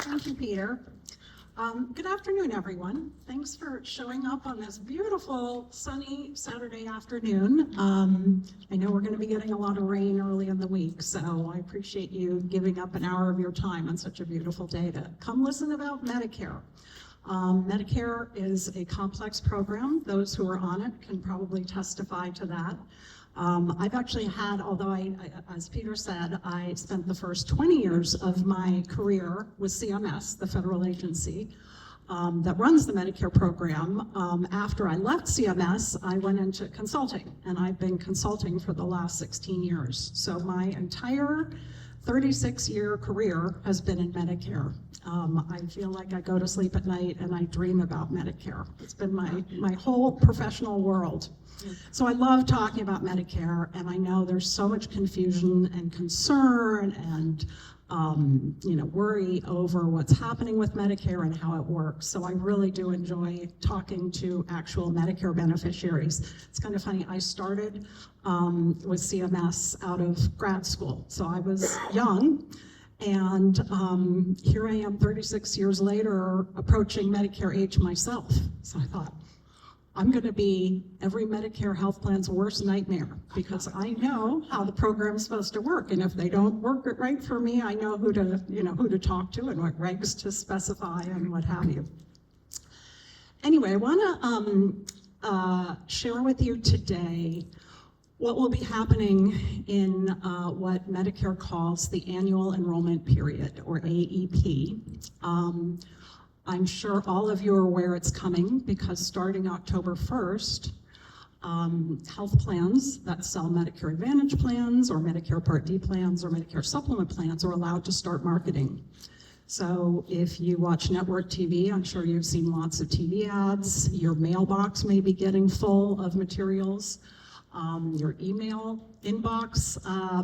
Thank you, Peter. Good afternoon, everyone. Thanks for showing up on this beautiful, sunny Saturday afternoon. I know we're going to be getting a lot of rain early in the week, so I appreciate you giving up an hour of your time on such a beautiful day to come listen about Medicare. Medicare is a complex program. Those who are on it can probably testify to that. I've actually had, although as Peter said, I spent the first 20 years of my career with CMS, the federal agency that runs the Medicare program. After I left CMS, I went into consulting, and I've been consulting for the last 16 years. So my entire 36-year career has been in Medicare. I feel like I go to sleep at night and I dream about Medicare. It's been my whole professional world. So I love talking about Medicare, and I know there's so much confusion and concern and worry over what's happening with Medicare and how it works. So I really do enjoy talking to actual Medicare beneficiaries. It's kind of funny, I started with CMS out of grad school. So I was young, and here I am 36 years later approaching Medicare age myself. So I thought, I'm going to be every Medicare health plan's worst nightmare, because I know how the program's supposed to work, and if they don't work it right for me, I know who to talk to and what regs to specify and what have you. Anyway, I want to share with you today what will be happening in what Medicare calls the annual enrollment period, or AEP. I'm sure all of you are aware it's coming, because starting October 1st, health plans that sell Medicare Advantage plans or Medicare Part D plans or Medicare Supplement plans are allowed to start marketing. So if you watch network TV, I'm sure you've seen lots of TV ads. Your mailbox may be getting full of materials. Your email inbox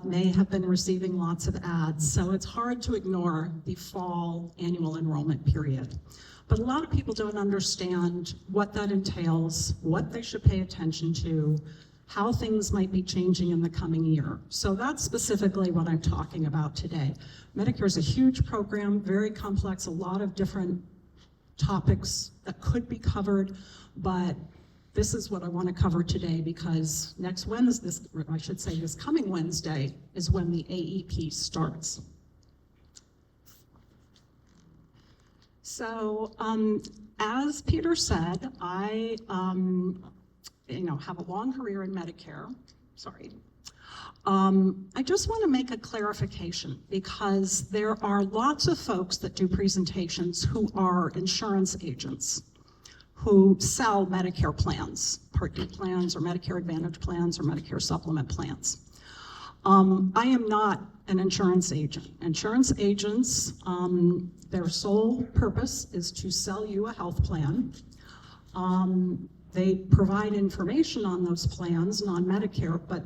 may have been receiving lots of ads, so it's hard to ignore the fall annual enrollment period. But a lot of people don't understand what that entails, what they should pay attention to, how things might be changing in the coming year. So that's specifically what I'm talking about today. Medicare is a huge program, very complex, a lot of different topics that could be covered, but this is what I want to cover today, because next Wednesday, I should say this coming Wednesday, is when the AEP starts. So as Peter said, I have a long career in Medicare. Sorry. I just want to make a clarification, because there are lots of folks that do presentations who are insurance agents, who sell Medicare plans, Part D plans or Medicare Advantage plans or Medicare Supplement plans. I am not an insurance agent. Insurance agents, their sole purpose is to sell you a health plan. They provide information on those plans and on Medicare, but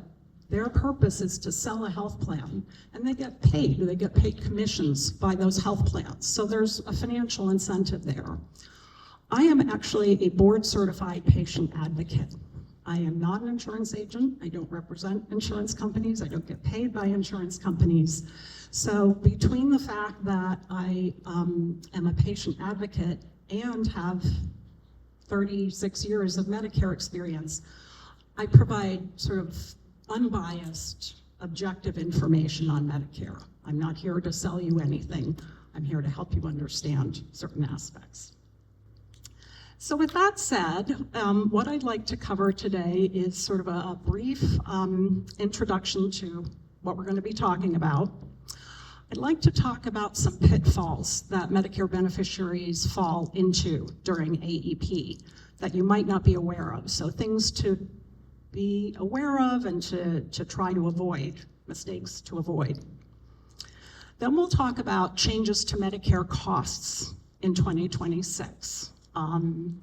their purpose is to sell a health plan, and they get paid. They get paid commissions by those health plans. So there's a financial incentive there. I am actually a board-certified patient advocate. I am not an insurance agent. I don't represent insurance companies. I don't get paid by insurance companies. So between the fact that I am a patient advocate and have 36 years of Medicare experience, I provide sort of unbiased, objective information on Medicare. I'm not here to sell you anything. I'm here to help you understand certain aspects. So with that said, what I'd like to cover today is sort of a brief introduction to what we're going to be talking about. I'd like to talk about some pitfalls that Medicare beneficiaries fall into during AEP that you might not be aware of. So things to be aware of and to try to avoid, mistakes to avoid. Then we'll talk about changes to Medicare costs in 2026. And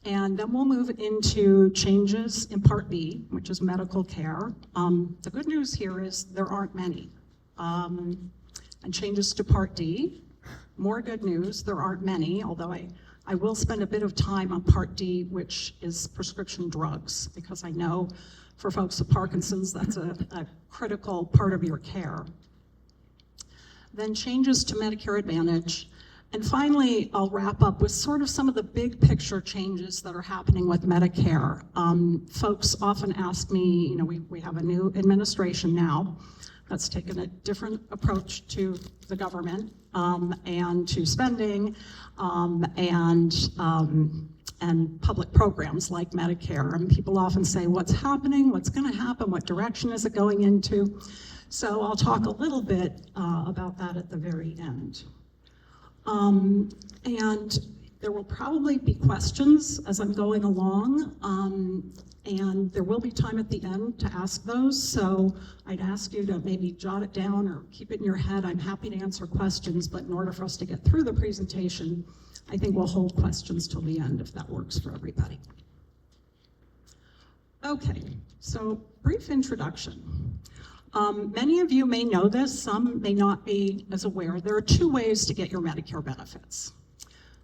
then we'll move into changes in Part B, which is medical care. The good news here is there aren't many. And changes to Part D, more good news, there aren't many, although I will spend a bit of time on Part D, which is prescription drugs, because I know for folks with Parkinson's, that's a critical part of your care. Then changes to Medicare Advantage, And finally, I'll wrap up with sort of some of the big picture changes that are happening with Medicare. Folks often ask me, we have a new administration now that's taken a different approach to the government and to spending and public programs like Medicare. And people often say, what's happening? What's going to happen? What direction is it going into? So I'll talk a little bit about that at the very end. And there will probably be questions as I'm going along, and there will be time at the end to ask those, so I'd ask you to maybe jot it down or keep it in your head. I'm happy to answer questions, but in order for us to get through the presentation, I think we'll hold questions till the end if that works for everybody. Okay, so brief introduction. Many of you may know this, some may not be as aware. There are two ways to get your Medicare benefits.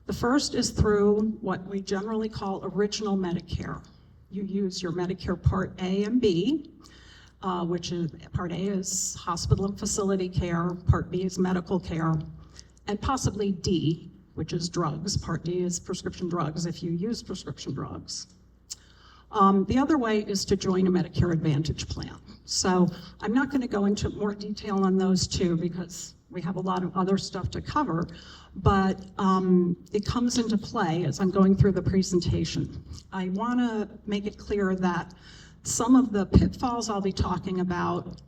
The first is through what we generally call original Medicare. You use your Medicare Part A and B, which is Part A is hospital and facility care, Part B is medical care, and possibly D, which is drugs. Part D is prescription drugs if you use prescription drugs. The other way is to join a Medicare Advantage plan. So I'm not going to go into more detail on those two because we have a lot of other stuff to cover, but it comes into play as I'm going through the presentation. I want to make it clear that some of the pitfalls I'll be talking about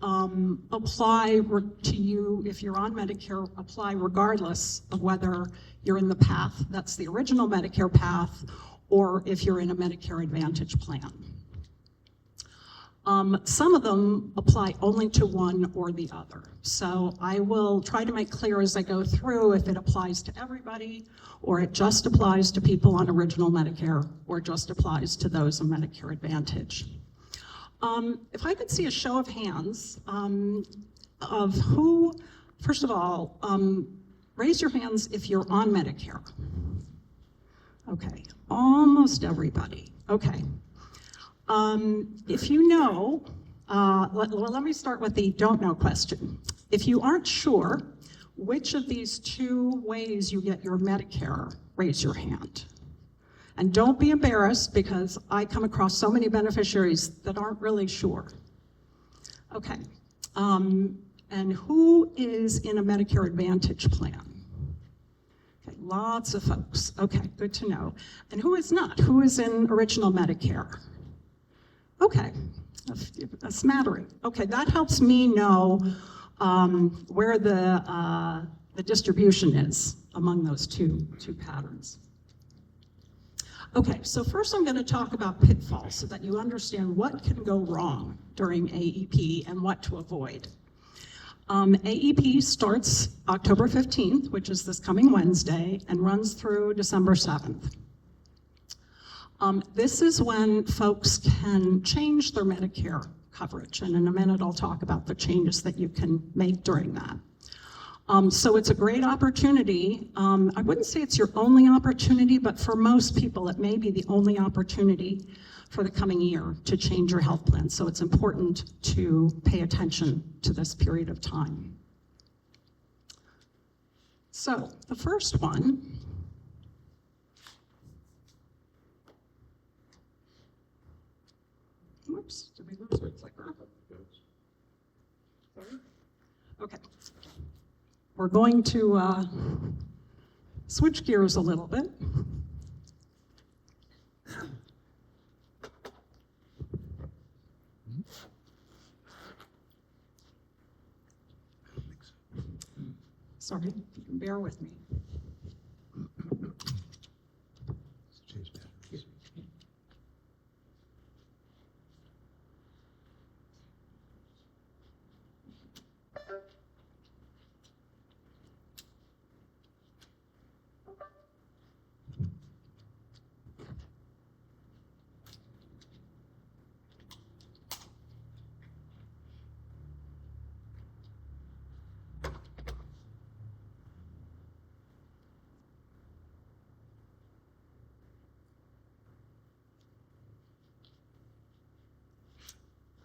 apply to you if you're on Medicare, apply regardless of whether you're in the path that's the original Medicare path or if you're in a Medicare Advantage plan. Some of them apply only to one or the other. So I will try to make clear as I go through if it applies to everybody, or it just applies to people on original Medicare, or just applies to those on Medicare Advantage. If I could see a show of hands of who, first of all, raise your hands if you're on Medicare. Okay, almost everybody. Okay. If you know, let me start with the don't know question. If you aren't sure which of these two ways you get your Medicare, raise your hand. And don't be embarrassed because I come across so many beneficiaries that aren't really sure. Okay, and who is in a Medicare Advantage plan? Okay, lots of folks. Okay, good to know. And who is not? Who is in original Medicare? Okay, a smattering. Okay, that helps me know where the distribution is among those two patterns. Okay, so first I'm going to talk about pitfalls so that you understand what can go wrong during AEP and what to avoid. AEP starts October 15th, which is this coming Wednesday, and runs through December 7th. This is when folks can change their Medicare coverage, and in a minute I'll talk about the changes that you can make during that. So it's a great opportunity. I wouldn't say it's your only opportunity, but for most people it may be the only opportunity for the coming year to change your health plan. So it's important to pay attention to this period of time. So the first one, whoops, did we lose our clicker? Sorry? Okay. We're going to switch gears a little bit. Sorry, if you can bear with me.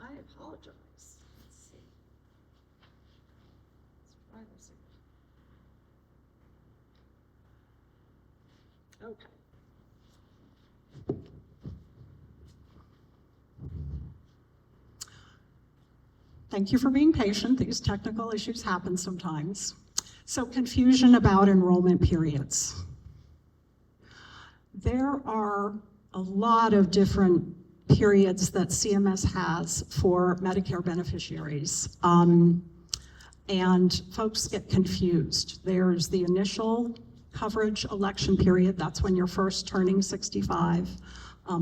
I apologize. Let's see. Let's try this again. Okay. Thank you for being patient. These technical issues happen sometimes. So confusion about enrollment periods. There are a lot of different periods that CMS has for Medicare beneficiaries. And folks get confused. There's the initial coverage election period. That's when you're first turning 65,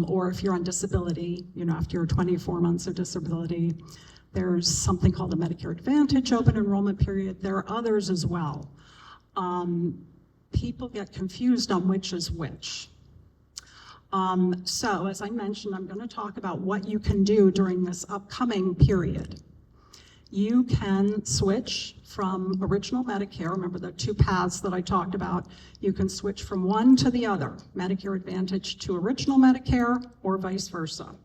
or if you're on disability, after your 24 months of disability. There's something called a Medicare Advantage open enrollment period. There are others as well. People get confused on which is which. So as I mentioned, I'm going to talk about what you can do during this upcoming period. You can switch from original Medicare, remember the two paths that I talked about, you can switch from one to the other, Medicare Advantage to original Medicare or vice versa.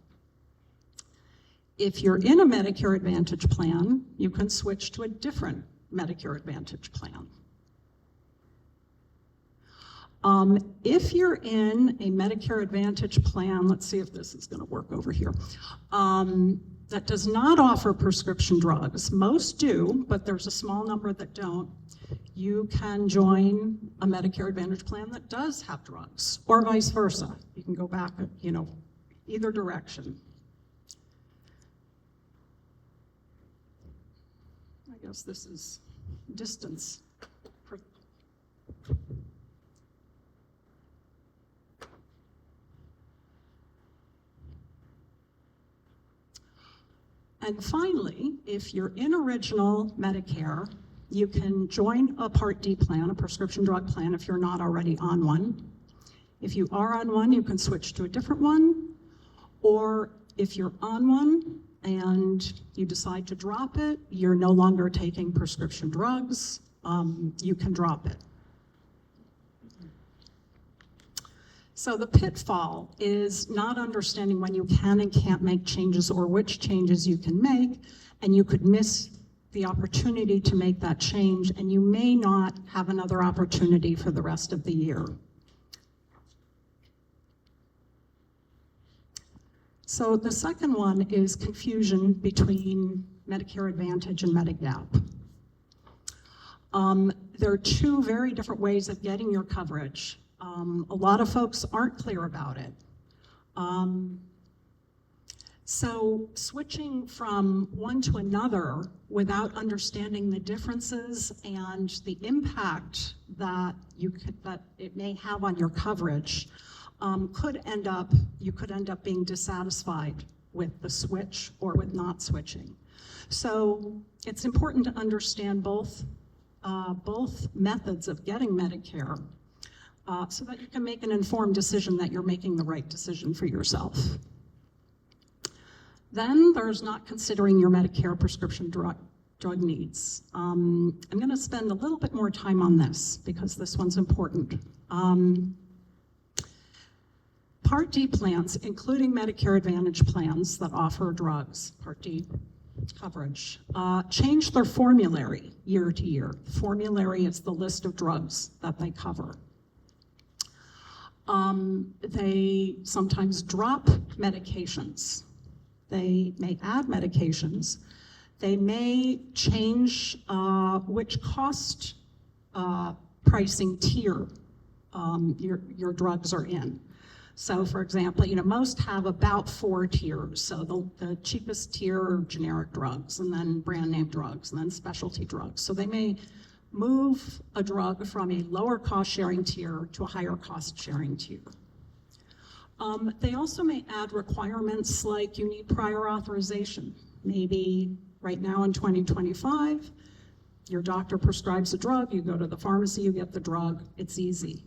If you're in a Medicare Advantage plan, you can switch to a different Medicare Advantage plan. If you're in a Medicare Advantage plan, let's see if this is going to work over here, that does not offer prescription drugs. Most do, but there's a small number that don't. You can join a Medicare Advantage plan that does have drugs, or vice versa. You can go back, either direction. I guess this is distance. And finally, if you're in original Medicare, you can join a Part D plan, a prescription drug plan, if you're not already on one. If you are on one, you can switch to a different one. Or if you're on one and you decide to drop it, you're no longer taking prescription drugs, you can drop it. So the pitfall is not understanding when you can and can't make changes or which changes you can make, and you could miss the opportunity to make that change, and you may not have another opportunity for the rest of the year. So the second one is confusion between Medicare Advantage and Medigap. There are two very different ways of getting your coverage. A lot of folks aren't clear about it. So switching from one to another without understanding the differences and the impact that it may have on your coverage you could end up being dissatisfied with the switch or with not switching. So it's important to understand both methods of getting Medicare so that you can make an informed decision that you're making the right decision for yourself. Then there's not considering your Medicare prescription drug needs. I'm going to spend a little bit more time on this because this one's important. Part D plans, including Medicare Advantage plans that offer drugs, Part D coverage, change their formulary year to year. The formulary is the list of drugs that they cover. They sometimes drop medications. They may add medications. They may change which cost pricing tier your drugs are in. So for example, most have about 4 tiers. So the cheapest tier are generic drugs, and then brand name drugs, and then specialty drugs. So they may move a drug from a lower cost sharing tier to a higher cost sharing tier. They also may add requirements like you need prior authorization. Maybe right now in 2025, your doctor prescribes a drug, you go to the pharmacy, you get the drug, it's easy.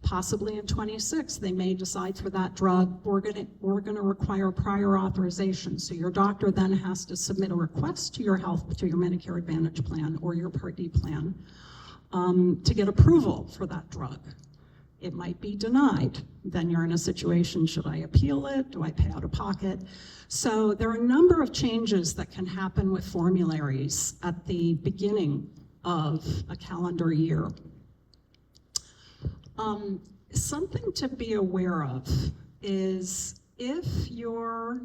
Possibly in 26, they may decide for that drug, we're gonna require prior authorization. So your doctor then has to submit a request to your Medicare Advantage plan or your Part D plan to get approval for that drug. It might be denied. Then you're in a situation, should I appeal it? Do I pay out of pocket? So there are a number of changes that can happen with formularies at the beginning of a calendar year. Something to be aware of is if your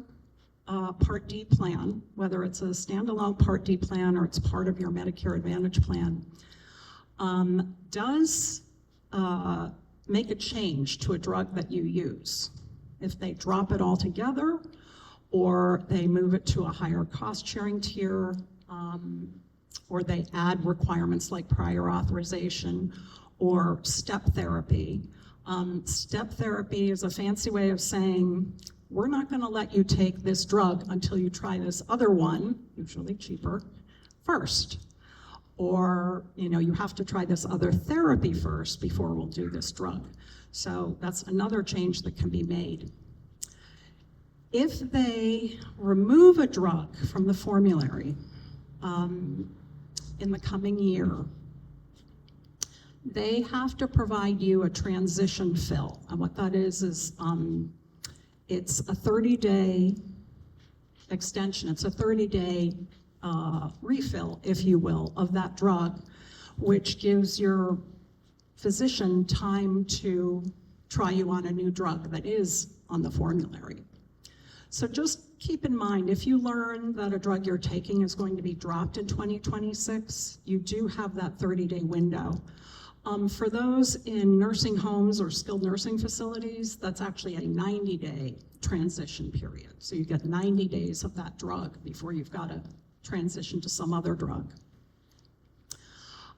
Part D plan, whether it's a standalone Part D plan or it's part of your Medicare Advantage plan, does make a change to a drug that you use. If they drop it altogether, or they move it to a higher cost sharing tier, or they add requirements like prior authorization or step therapy. Step therapy is a fancy way of saying, we're not going to let you take this drug until you try this other one, usually cheaper, first. Or, you have to try this other therapy first before we'll do this drug. So that's another change that can be made. If they remove a drug from the formulary in the coming year, they have to provide you a transition fill. And what that is it's a 30-day extension. It's a 30-day refill, if you will, of that drug, which gives your physician time to try you on a new drug that is on the formulary. So just keep in mind, if you learn that a drug you're taking is going to be dropped in 2026, you do have that 30-day window. For those in nursing homes or skilled nursing facilities, that's actually a 90-day transition period. So you get 90 days of that drug before you've got to transition to some other drug.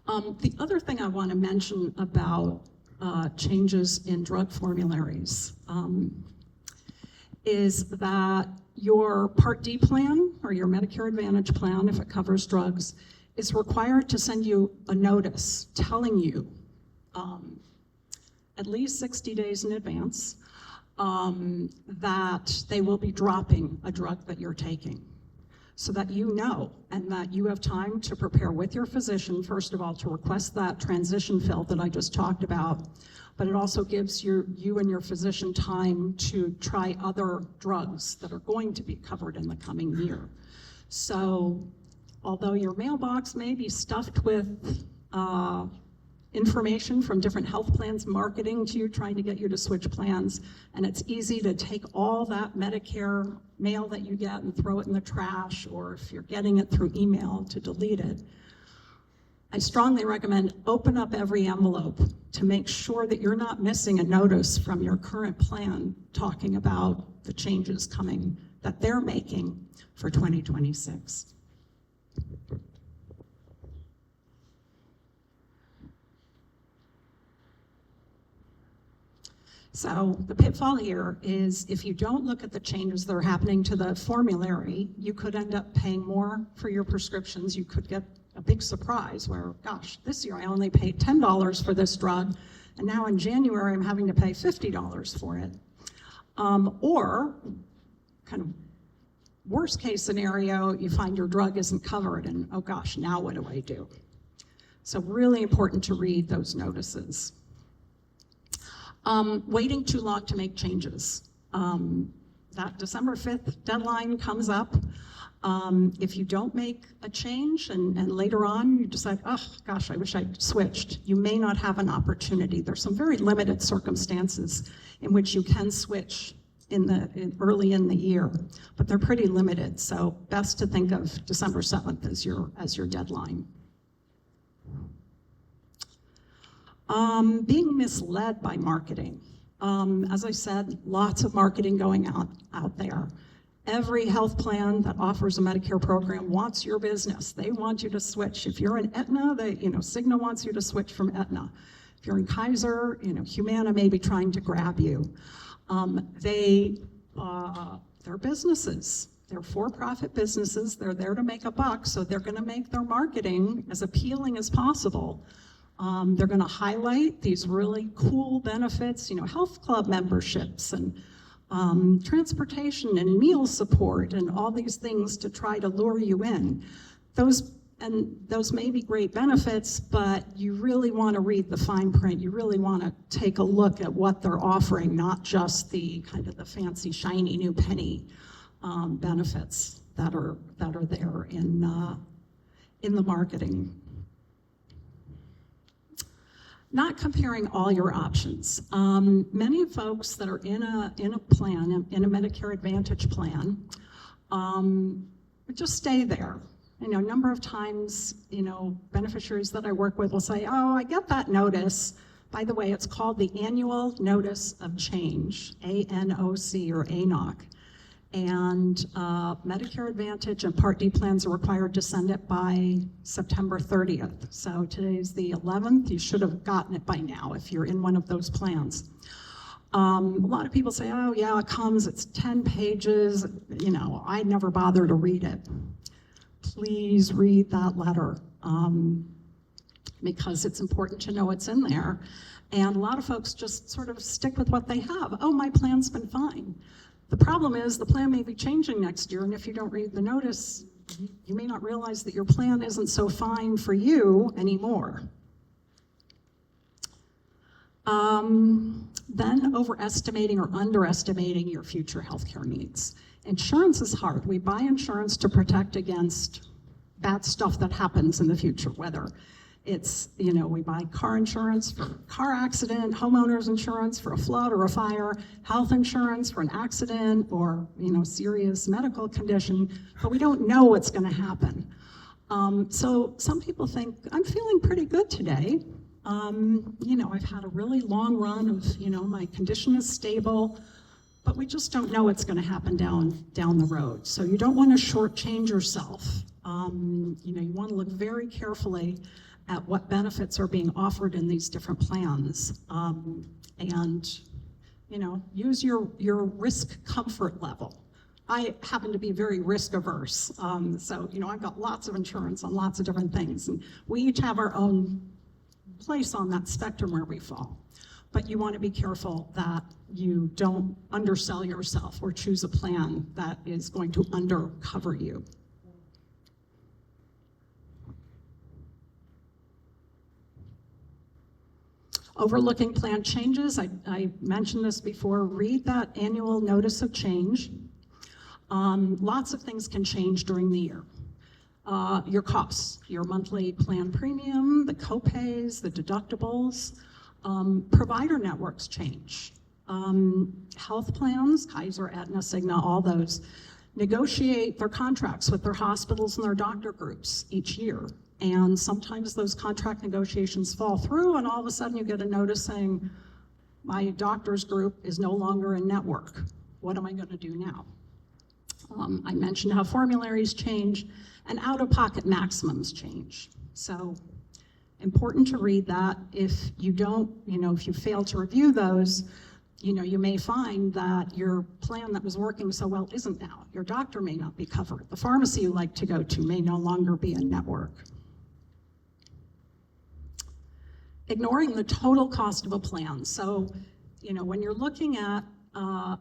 The other thing I want to mention about changes in drug formularies is that your Part D plan or your Medicare Advantage plan, if it covers drugs, is required to send you a notice telling you at least 60 days in advance that they will be dropping a drug that you're taking, so that you know and that you have time to prepare with your physician, first of all, to request that transition fill that I just talked about, but it also gives you and your physician time to try other drugs that are going to be covered in the coming year. So although your mailbox may be stuffed with information from different health plans marketing to you, trying to get you to switch plans, and it's easy to take all that Medicare mail that you get and throw it in the trash, or if you're getting it through email, to delete it. I strongly recommend open up every envelope to make sure that you're not missing a notice from your current plan talking about the changes coming that they're making for 2026. So the pitfall here is if you don't look at the changes that are happening to the formulary, you could end up paying more for your prescriptions. You could get a big surprise where, gosh, this year I only paid $10 for this drug, and now in January I'm having to pay $50 for it. Or, kind of worst case scenario, you find your drug isn't covered and, oh gosh, now what do I do? So really important to read those notices. Waiting too long to make changes. That December 5th deadline comes up. If you don't make a change and later on you decide, oh gosh, I wish I'd switched, you may not have an opportunity. There's some very limited circumstances in which you can switch early in the year, but they're pretty limited. So best to think of December 7th as your deadline. Being misled by marketing. As I said, lots of marketing going out there. Every health plan that offers a Medicare program wants your business. They want you to switch. If you're in Aetna, Cigna wants you to switch from Aetna. If you're in Kaiser, Humana may be trying to grab you. They're businesses. They're for-profit businesses. They're there to make a buck, so they're going to make their marketing as appealing as possible. They're going to highlight these really cool benefits, health club memberships and transportation and meal support and all these things to try to lure you in. Those may be great benefits, but you really want to read the fine print. You really want to take a look at what they're offering, not just the kind of the fancy, shiny new penny benefits that are there in the marketing. Not comparing all your options. Many folks that are in a plan, in a Medicare Advantage plan, just stay there. A number of times, beneficiaries that I work with will say, oh, I get that notice. By the way, it's called the Annual Notice of Change, ANOC or ANOC. And Medicare Advantage and Part D plans are required to send it by September 30th. So today's the 11th. You should have gotten it by now if you're in one of those plans. A lot of people say, oh yeah, it comes, it's 10 pages. I never bother to read it. Please read that letter because it's important to know what's in there. And a lot of folks just sort of stick with what they have. Oh, my plan's been fine. The problem is the plan may be changing next year, and if you don't read the notice, you may not realize that your plan isn't so fine for you anymore. Then overestimating or underestimating your future healthcare needs. Insurance is hard. We buy insurance to protect against bad stuff that happens in the future, whether it's, we buy car insurance for car accident, homeowners insurance for a flood or a fire, health insurance for an accident or, serious medical condition, but we don't know what's going to happen. So some people think, I'm feeling pretty good today. I've had a really long run of, my condition is stable, but we just don't know what's going to happen down the road. So you don't want to shortchange yourself. You want to look very carefully at what benefits are being offered in these different plans. And use your risk comfort level. I happen to be very risk averse. So I've got lots of insurance on lots of different things. And we each have our own place on that spectrum where we fall. But you want to be careful that you don't undersell yourself or choose a plan that is going to undercover you. Overlooking plan changes, I mentioned this before, read that annual notice of change. Lots of things can change during the year. Your costs, your monthly plan premium, the copays, the deductibles, provider networks change. Health plans, Kaiser, Aetna, Cigna, all those, negotiate their contracts with their hospitals and their doctor groups each year. And sometimes those contract negotiations fall through and all of a sudden you get a notice saying, my doctor's group is no longer in network. What am I going to do now? I mentioned how formularies change and out-of-pocket maximums change. So important to read that. If you don't, if you fail to review those, you may find that your plan that was working so well isn't now. Your doctor may not be covered. The pharmacy you like to go to may no longer be in network. Ignoring the total cost of a plan. So, when you're looking at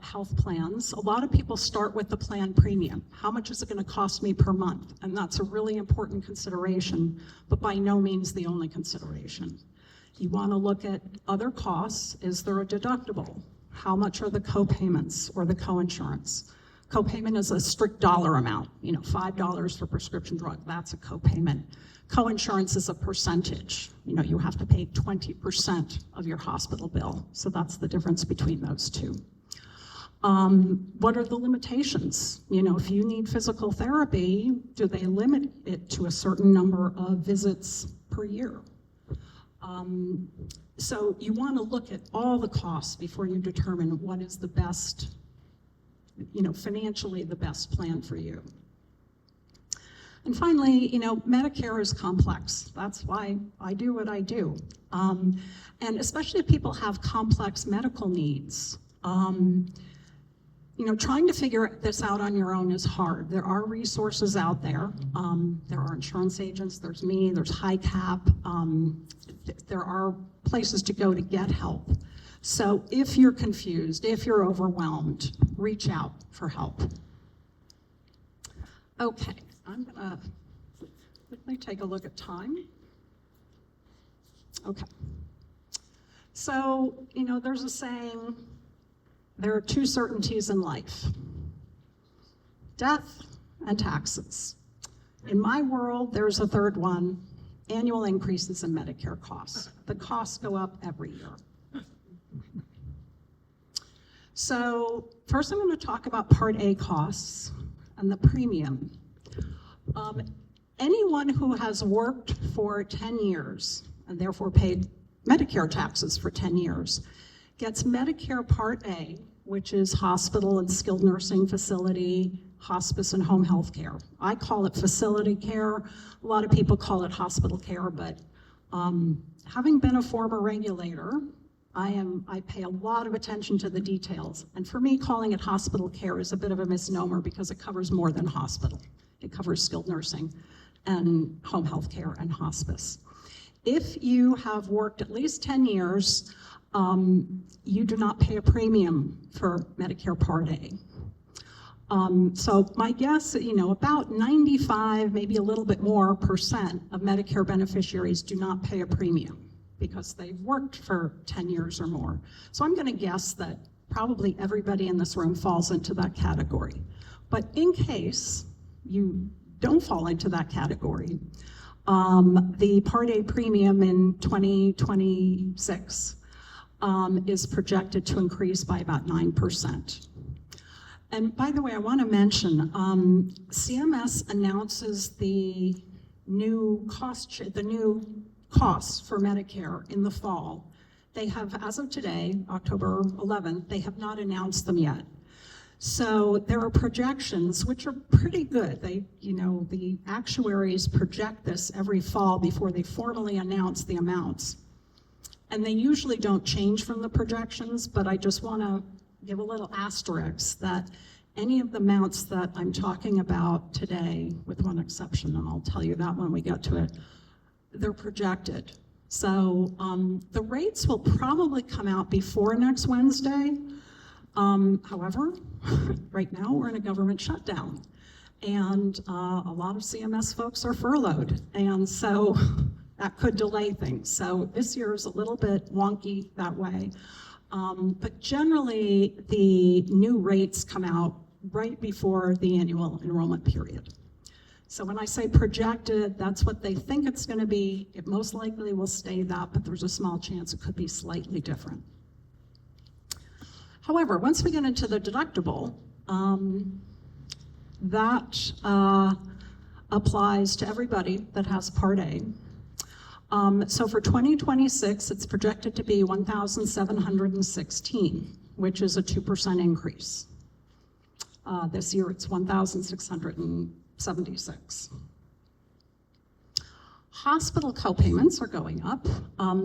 health plans, a lot of people start with the plan premium. How much is it going to cost me per month? And that's a really important consideration, but by no means the only consideration. You want to look at other costs. Is there a deductible? How much are the co-payments or the co-insurance? Co-payment is a strict dollar amount, $5 for prescription drug, that's a co-payment. Co-insurance is a percentage. You have to pay 20% of your hospital bill. So that's the difference between those two. What are the limitations? If you need physical therapy, do they limit it to a certain number of visits per year? So you want to look at all the costs before you determine what is the best, financially the best plan for you. And finally, Medicare is complex. That's why I do what I do. And especially if people have complex medical needs, trying to figure this out on your own is hard. There are resources out there. There are insurance agents, there's me, there's HICAP. There are places to go to get help. So if you're confused, if you're overwhelmed, reach out for help. Okay. I'm gonna quickly take a look at time. Okay. So, there's a saying, there are two certainties in life, death and taxes. In my world, there's a third one, annual increases in Medicare costs. The costs go up every year. So first I'm going to talk about Part A costs and the premium. Anyone who has worked for 10 years and therefore paid Medicare taxes for 10 years gets Medicare Part A, which is hospital and skilled nursing facility, hospice and home health care. I call it facility care. A lot of people call it hospital care, but having been a former regulator, I pay a lot of attention to the details. And for me, calling it hospital care is a bit of a misnomer because it covers more than hospital. It covers skilled nursing and home health care and hospice. If you have worked at least 10 years, you do not pay a premium for Medicare Part A. So my guess, about 95, maybe a little bit more percent of Medicare beneficiaries do not pay a premium because they've worked for 10 years or more. So I'm going to guess that probably everybody in this room falls into that category. But in case you don't fall into that category, the Part A premium in 2026 is projected to increase by about 9%. And by the way, I want to mention, CMS announces the new costs for Medicare in the fall. They have, as of today, October 11th, they have not announced them yet. So there are projections which are pretty good. The actuaries project this every fall before they formally announce the amounts. And they usually don't change from the projections, but I just want to give a little asterisk that any of the amounts that I'm talking about today, with one exception, and I'll tell you that when we get to it, they're projected. So the rates will probably come out before next Wednesday. However, right now we're in a government shutdown, and a lot of CMS folks are furloughed, and so that could delay things. So this year is a little bit wonky that way. But generally, the new rates come out right before the annual enrollment period. So when I say projected, that's what they think it's going to be. It most likely will stay that, but there's a small chance it could be slightly different. However, once we get into the deductible, that applies to everybody that has Part A. So for 2026, it's projected to be $1,716, which is a 2% increase. This year, it's $1,676. Hospital copayments are going up.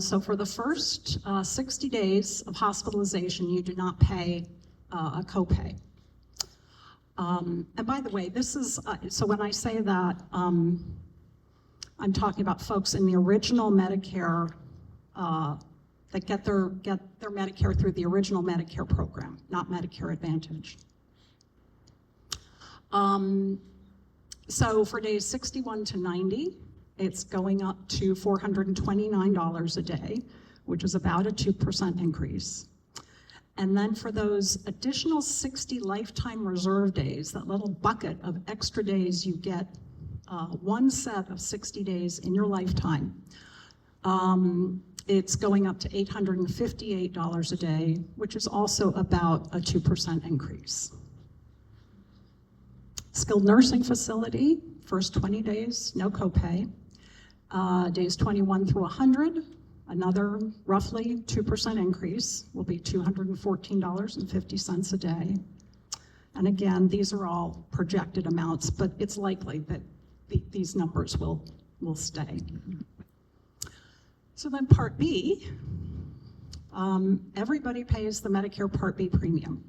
So for the first 60 days of hospitalization, you do not pay a copay. And by the way, this is, so when I say that, I'm talking about folks in the original Medicare that get their Medicare through the original Medicare program, not Medicare Advantage. So for days 61 to 90, it's going up to $429 a day, which is about a 2% increase. And then for those additional 60 lifetime reserve days, that little bucket of extra days you get, one set of 60 days in your lifetime, it's going up to $858 a day, which is also about a 2% increase. Skilled nursing facility, first 20 days, no copay. Days 21 through 100, another roughly 2% increase, will be $214.50 a day. And again, these are all projected amounts, but it's likely that these numbers will stay. So then Part B, everybody pays the Medicare Part B premium.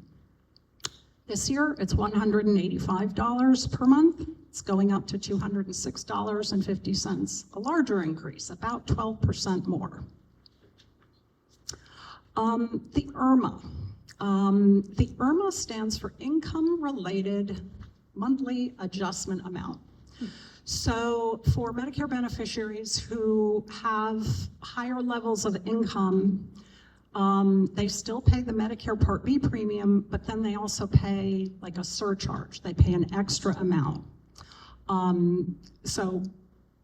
This year, it's $185 per month. It's going up to $206.50, a larger increase, about 12% more. The IRMA. The IRMA stands for Income-Related Monthly Adjustment Amount. So for Medicare beneficiaries who have higher levels of income, they still pay the Medicare Part B premium, but then they also pay like a surcharge. They pay an extra amount. So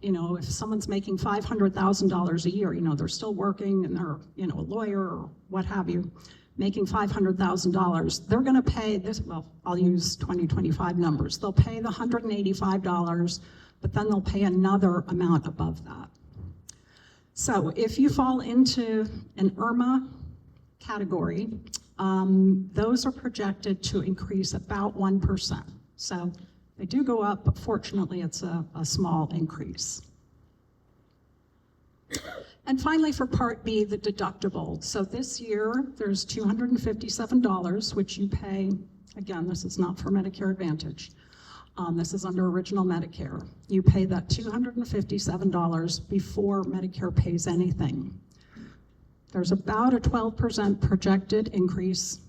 if someone's making $500,000 a year, they're still working and they're, a lawyer or what have you, making $500,000, they're going to pay this, well, I'll use 2025 numbers. They'll pay the $185, but then they'll pay another amount above that. So if you fall into an IRMA category, those are projected to increase about 1%. So they do go up, but fortunately it's a small increase. And finally, for Part B, the deductible. So this year, there's $257, which you pay. Again, this is not for Medicare Advantage. This is under Original Medicare. You pay that $257 before Medicare pays anything. There's about a 12% projected increase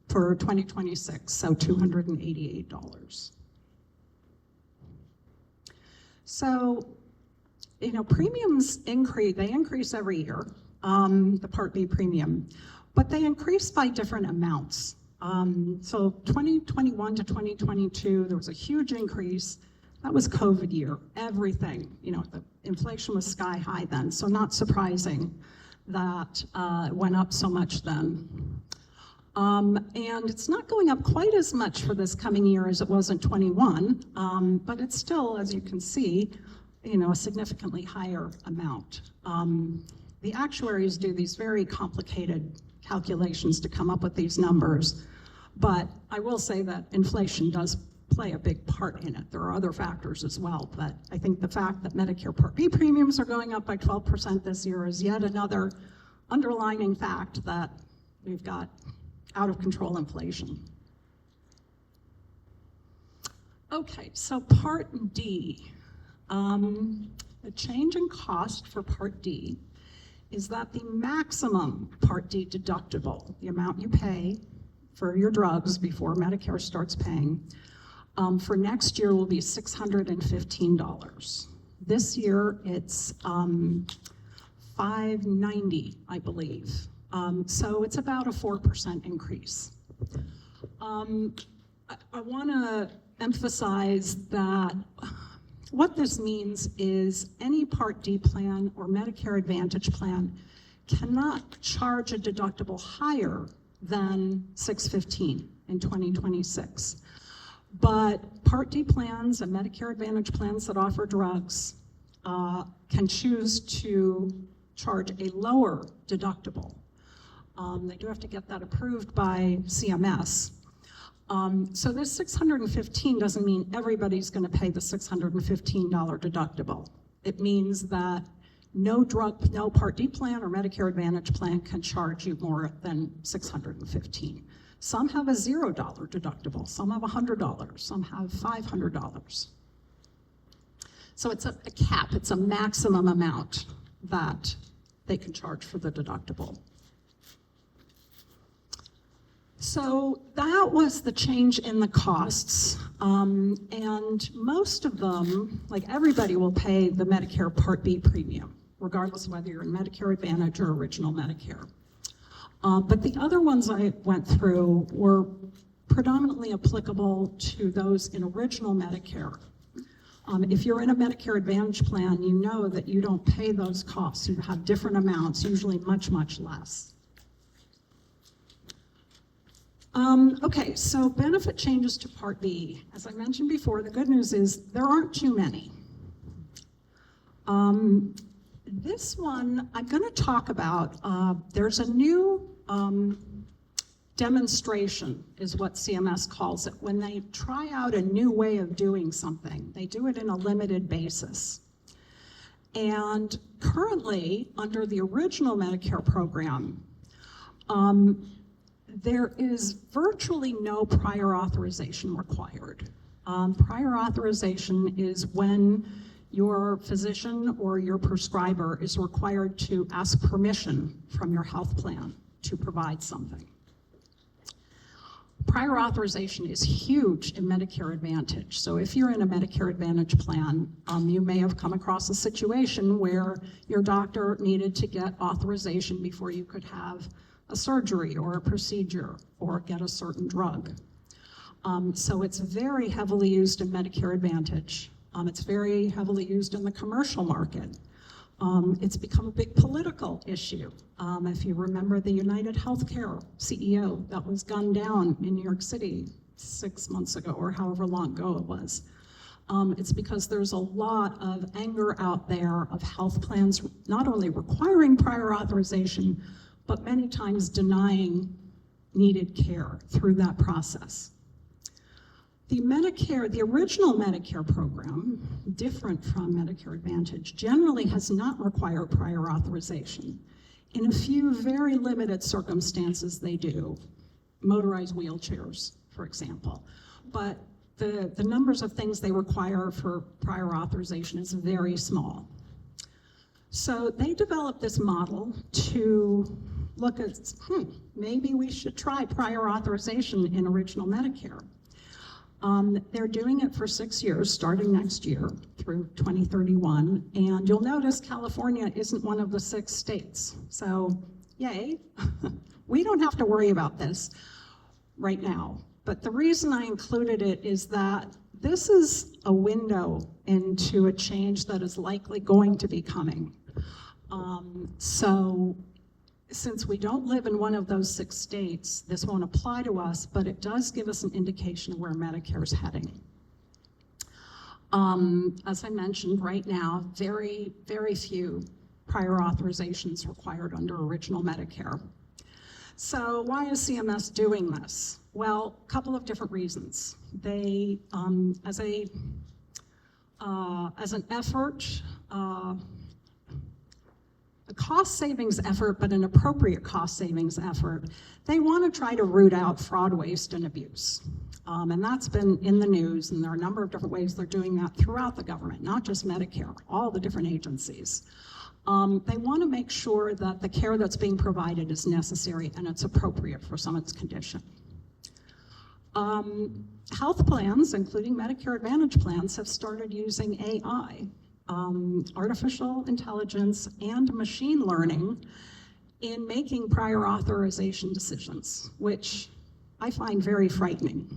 for 2026, so $288. So, premiums increase, they increase every year, the Part B premium, but they increase by different amounts. So 2021 to 2022, there was a huge increase. That was COVID year, everything, the inflation was sky high then, so not surprising that it went up so much then. And it's not going up quite as much for this coming year as it was in 21, but it's still, as you can see, a significantly higher amount. The actuaries do these very complicated calculations to come up with these numbers, but I will say that inflation does play a big part in it. There are other factors as well, but I think the fact that Medicare Part B premiums are going up by 12% this year is yet another underlining fact that we've got out of control inflation. Okay, so Part D. The change in cost for Part D is that the maximum Part D deductible, the amount you pay for your drugs before Medicare starts paying, for next year will be $615. This year it's $590, I believe. So it's about a 4% increase. I want to emphasize that what this means is any Part D plan or Medicare Advantage plan cannot charge a deductible higher than $615 in 2026. But Part D plans and Medicare Advantage plans that offer drugs can choose to charge a lower deductible. They do have to get that approved by CMS. So this $615 doesn't mean everybody's going to pay the $615 deductible. It means that no Part D plan or Medicare Advantage plan can charge you more than $615. Some have a $0 deductible, some have $100, some have $500. So it's a cap, it's a maximum amount that they can charge for the deductible. So that was the change in the costs, and most of them, like everybody, will pay the Medicare Part B premium, regardless of whether you're in Medicare Advantage or Original Medicare. But the other ones I went through were predominantly applicable to those in Original Medicare. If you're in a Medicare Advantage plan, you know that you don't pay those costs. You have different amounts, usually much, much less. Okay, so benefit changes to Part B. As I mentioned before, the good news is there aren't too many. This one I'm going to talk about. There's a new demonstration, is what CMS calls it. When they try out a new way of doing something, they do it in a limited basis. And currently, under the Original Medicare program, there is virtually no prior authorization required. Prior authorization is when your physician or your prescriber is required to ask permission from your health plan to provide something. Prior authorization is huge in Medicare Advantage. So if you're in a Medicare Advantage plan, you may have come across a situation where your doctor needed to get authorization before you could have a surgery or a procedure or get a certain drug. So it's very heavily used in Medicare Advantage. It's very heavily used in the commercial market. It's become a big political issue. If you remember the United Healthcare CEO that was gunned down in New York City 6 months ago, or however long ago it was. It's because there's a lot of anger out there of health plans not only requiring prior authorization, but many times denying needed care through that process. The original Medicare program, different from Medicare Advantage, generally has not required prior authorization. In a few very limited circumstances they do, motorized wheelchairs, for example. But the numbers of things they require for prior authorization is very small. So they developed this model to look at, maybe we should try prior authorization in original Medicare. They're doing it for 6 years, starting next year through 2031. And you'll notice California isn't one of the 6 states. So yay, we don't have to worry about this right now. But the reason I included it is that this is a window into a change that is likely going to be coming. So since we don't live in one of those 6 states, this won't apply to us, but it does give us an indication of where Medicare is heading. As I mentioned, right now, very, very few prior authorizations required under original Medicare. So why is CMS doing this? Well, a couple of different reasons. They, as an effort, a cost savings effort, but an appropriate cost savings effort, they want to try to root out fraud, waste, and abuse. And that's been in the news, and there are a number of different ways they're doing that throughout the government, not just Medicare, all the different agencies. They want to make sure that the care that's being provided is necessary and it's appropriate for someone's condition. Health plans, including Medicare Advantage plans, have started using AI, artificial intelligence, and machine learning in making prior authorization decisions, which I find very frightening.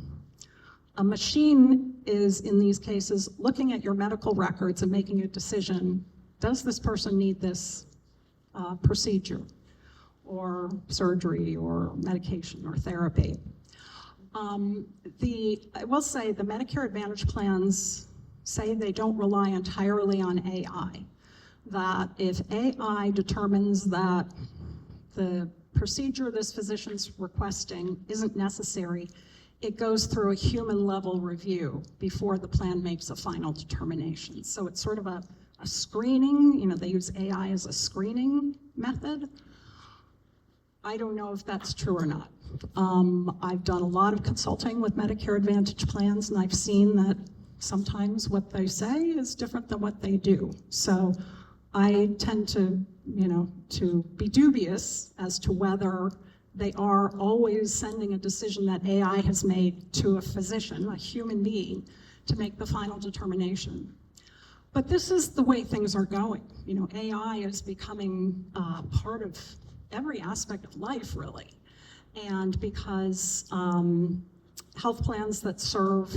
A machine is, in these cases, looking at your medical records and making a decision, does this person need this procedure or surgery or medication or therapy? I will say the Medicare Advantage plans say they don't rely entirely on AI, that if AI determines that the procedure this physician's requesting isn't necessary, it goes through a human level review before the plan makes a final determination. So it's sort of a screening, they use AI as a screening method. I don't know if that's true or not. I've done a lot of consulting with Medicare Advantage plans, and I've seen that sometimes what they say is different than what they do. So I tend to, to be dubious as to whether they are always sending a decision that AI has made to a physician, a human being, to make the final determination. But this is the way things are going. AI is becoming part of every aspect of life, really. And because health plans that serve,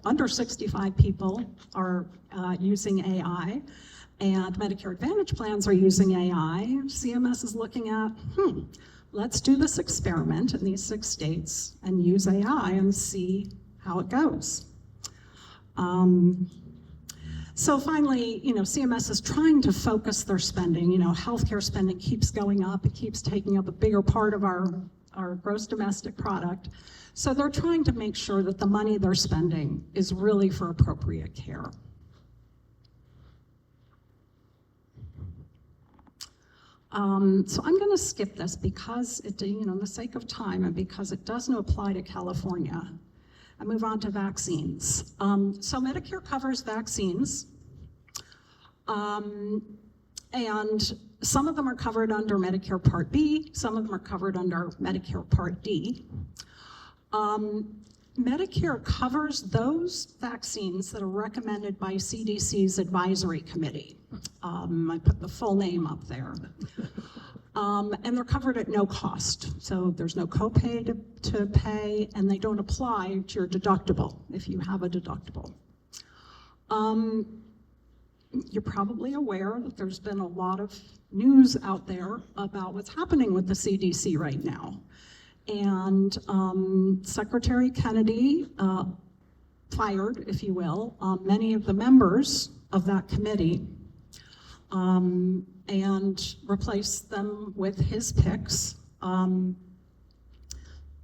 under 65 people are using AI, and Medicare Advantage plans are using AI, CMS is looking at, let's do this experiment in these 6 states and use AI and see how it goes. So finally, CMS is trying to focus their spending. Healthcare spending keeps going up. It keeps taking up a bigger part of our gross domestic product. So they're trying to make sure that the money they're spending is really for appropriate care. So I'm going to skip this because it, in the sake of time and because it doesn't apply to California. I move on to vaccines. So Medicare covers vaccines, and some of them are covered under Medicare Part B, some of them are covered under Medicare Part D. Medicare covers those vaccines that are recommended by CDC's advisory committee. I put the full name up there. And they're covered at no cost. So there's no copay to pay, and they don't apply to your deductible if you have a deductible. You're probably aware that there's been a lot of news out there about what's happening with the CDC right now. And Secretary Kennedy fired, if you will, many of the members of that committee and replaced them with his picks,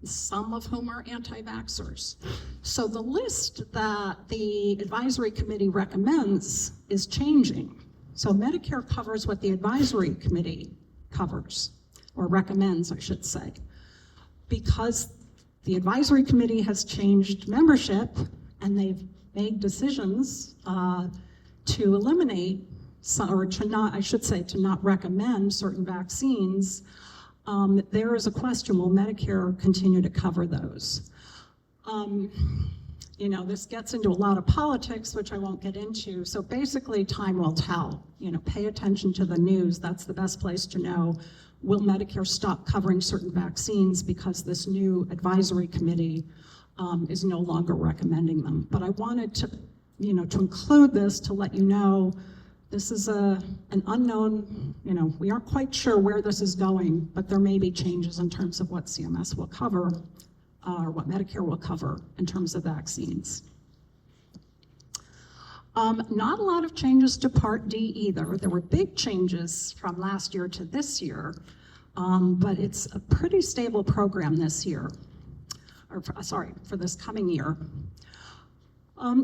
some of whom are anti-vaxxers. So the list that the advisory committee recommends is changing. So Medicare covers what the advisory committee covers, or recommends, I should say. Because the advisory committee has changed membership and they've made decisions to eliminate, or to not, I should say, to not recommend certain vaccines, there is a question, will Medicare continue to cover those? You know, this gets into a lot of politics, which I won't get into. So basically, time will tell. You know, pay attention to the news. That's the best place to know. Will Medicare stop covering certain vaccines because this new advisory committee is no longer recommending them? But I wanted to, you know, to include this to let you know this is an unknown, you know, we aren't quite sure where this is going, but there may be changes in terms of what CMS will cover or what Medicare will cover in terms of vaccines. Not a lot of changes to Part D either. There were big changes from last year to this year, but it's a pretty stable program this year, or for this coming year.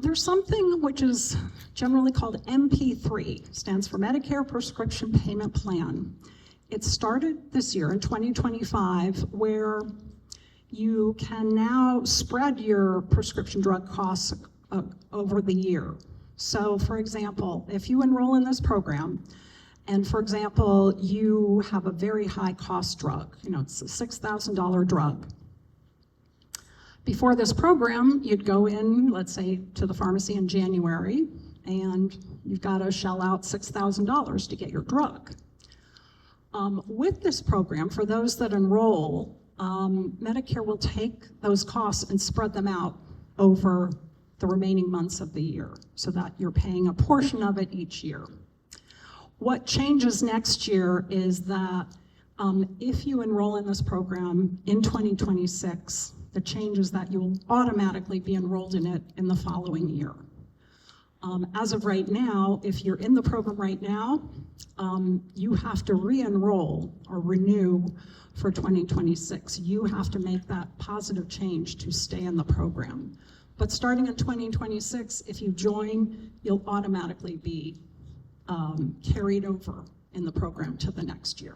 There's something which is generally called MP3, stands for Medicare Prescription Payment Plan. It started this year in 2025, where you can now spread your prescription drug costs over the year. So for example, if you enroll in this program, and for example, you have a very high cost drug, you know, it's a $6,000 drug. Before this program, you'd go in, let's say, to the pharmacy in January, and you've got to shell out $6,000 to get your drug. With this program, for those that enroll, Medicare will take those costs and spread them out over the remaining months of the year, so that you're paying a portion of it each year. What changes next year is that if you enroll in this program in 2026, the change is that you'll automatically be enrolled in it in the following year. As of right now, if you're in the program right now, you have to re-enroll or renew for 2026. You have to make that positive change to stay in the program. But starting in 2026, if you join, you'll automatically be carried over in the program to the next year.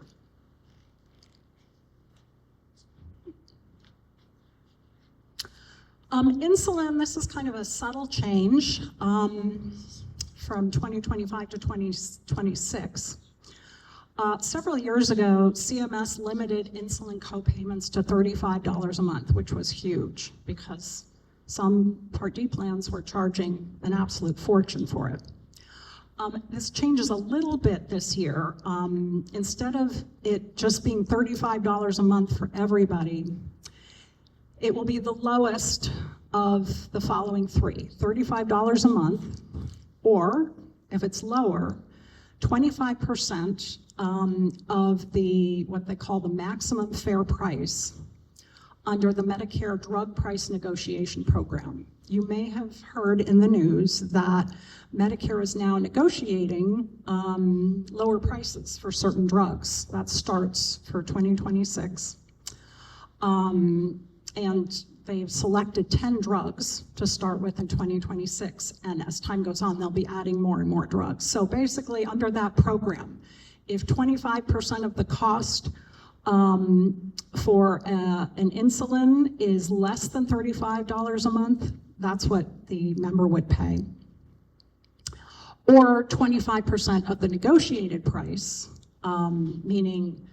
Insulin, this is kind of a subtle change from 2025 to 2026. Several years ago, CMS limited insulin co-payments to $35 a month, which was huge because some Part D plans were charging an absolute fortune for it. This changes a little bit this year. Instead of it just being $35 a month for everybody, it will be the lowest of the following three: $35 a month, or if it's lower, 25% of the, what they call the maximum fair price under the Medicare drug price negotiation program. You may have heard in the news that Medicare is now negotiating lower prices for certain drugs. That starts for 2026. And they've selected 10 drugs to start with in 2026. And as time goes on, they'll be adding more and more drugs. So basically, under that program, if 25% of the cost for an insulin is less than $35 a month, that's what the member would pay. Or 25% of the negotiated price, meaning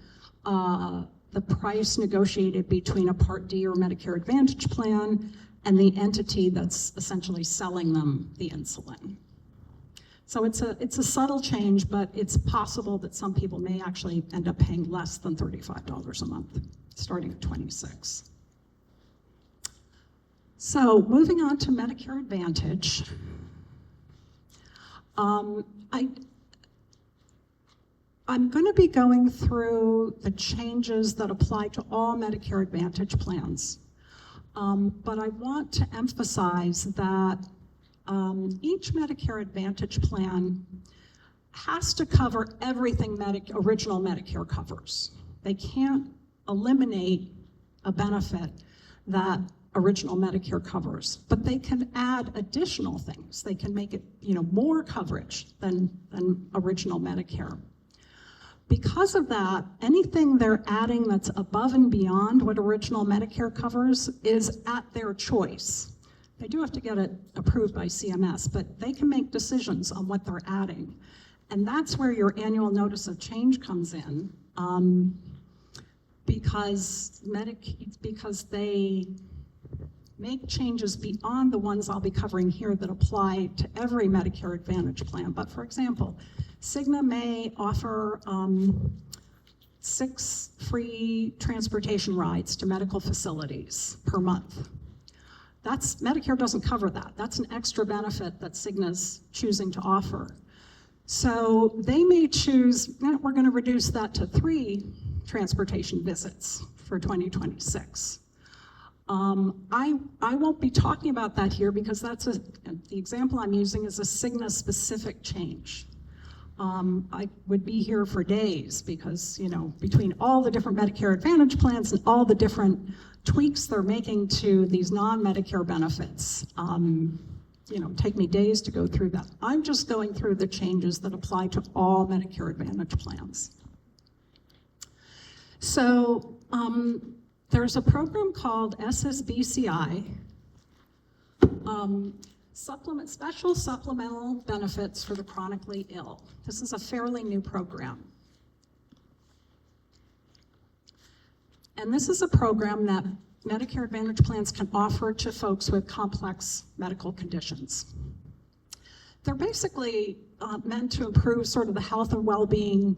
the price negotiated between a Part D or Medicare Advantage plan and the entity that's essentially selling them the insulin. So it's a subtle change, but it's possible that some people may actually end up paying less than $35 a month, starting at 26. So moving on to Medicare Advantage. I, I'm going to be going through the changes that apply to all Medicare Advantage plans. But I want to emphasize that each Medicare Advantage plan has to cover everything original Medicare covers. They can't eliminate a benefit that original Medicare covers, but they can add additional things. They can make it, more coverage than original Medicare. Because of that, anything they're adding that's above and beyond what original Medicare covers is at their choice. They do have to get it approved by CMS, but they can make decisions on what they're adding. And that's where your annual notice of change comes in, because they make changes beyond the ones I'll be covering here that apply to every Medicare Advantage plan. But for example, Cigna may offer 6 free transportation rides to medical facilities per month. Medicare doesn't cover that. That's an extra benefit that Cigna's choosing to offer. So they may choose, we're going to reduce that to 3 transportation visits for 2026. I won't be talking about that here because the example I'm using is a Cigna-specific change. I would be here for days because, between all the different Medicare Advantage plans and all the different tweaks they're making to these non-Medicare benefits, take me days to go through that. I'm just going through the changes that apply to all Medicare Advantage plans. So there's a program called SSBCI, Special Supplemental Benefits for the Chronically Ill. This is a fairly new program. And this is a program that Medicare Advantage plans can offer to folks with complex medical conditions. They're basically meant to improve sort of the health and well-being